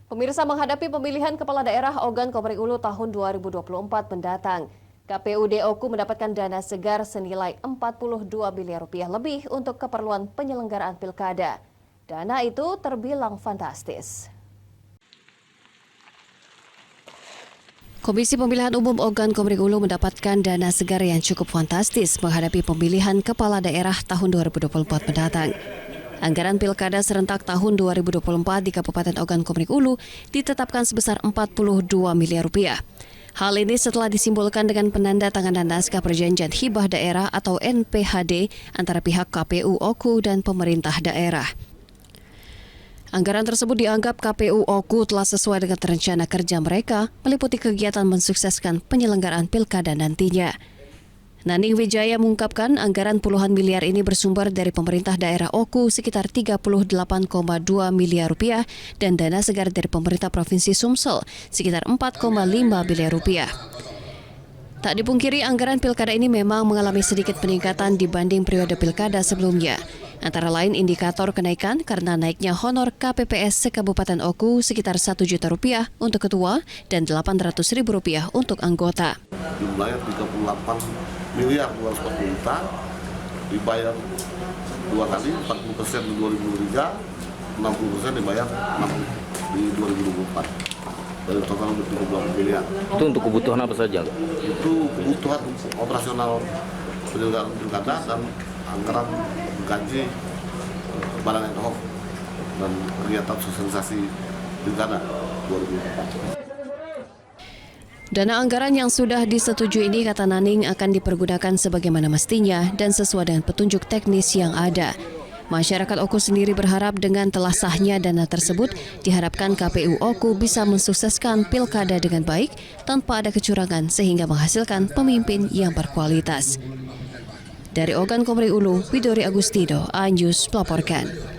Pemirsa, menghadapi pemilihan kepala daerah Ogan Komering Ulu tahun 2024 mendatang, KPUD Oku mendapatkan dana segar senilai 42 miliar rupiah lebih untuk keperluan penyelenggaraan pilkada. Dana itu terbilang fantastis. Komisi Pemilihan Umum Ogan Komering Ulu mendapatkan dana segar yang cukup fantastis menghadapi pemilihan kepala daerah tahun 2024 mendatang. Anggaran pilkada serentak tahun 2024 di Kabupaten Ogan Komering Ulu ditetapkan sebesar 42 miliar rupiah. Hal ini setelah disimbolkan dengan penandatanganan naskah perjanjian hibah daerah atau NPHD antara pihak KPU Oku dan pemerintah daerah. Anggaran tersebut dianggap KPU Oku telah sesuai dengan rencana kerja mereka, meliputi kegiatan mensukseskan penyelenggaraan pilkada nantinya. Naning Wijaya mengungkapkan anggaran puluhan miliar ini bersumber dari pemerintah daerah Oku sekitar 38,2 miliar rupiah dan dana segar dari pemerintah Provinsi Sumsel sekitar 4,5 miliar rupiah. Tak dipungkiri anggaran pilkada ini memang mengalami sedikit peningkatan dibanding periode pilkada sebelumnya. Antara lain indikator kenaikan karena naiknya honor KPPS se-Kabupaten Oku sekitar 1 juta rupiah untuk ketua dan 800.000 rupiah untuk anggota. Jumlahnya 38 miliar 240 juta, dibayar 2 kali, 40% di 2023, 60% dibayar di 2024. Dari total 30 miliar. Itu untuk kebutuhan apa saja? Itu kebutuhan operasional penyelenggaraan pilkada dan anggaran gaji barang ad hoc dan kegiatan sosialisasi pilkada 2024. Dana anggaran yang sudah disetujui ini, kata Naning, akan dipergunakan sebagaimana mestinya dan sesuai dengan petunjuk teknis yang ada. Masyarakat Oku sendiri berharap dengan telah sahnya dana tersebut, diharapkan KPU Oku bisa mensukseskan pilkada dengan baik tanpa ada kecurangan sehingga menghasilkan pemimpin yang berkualitas. Dari Ogan Komering Ulu, Widori Agustino, iNews melaporkan.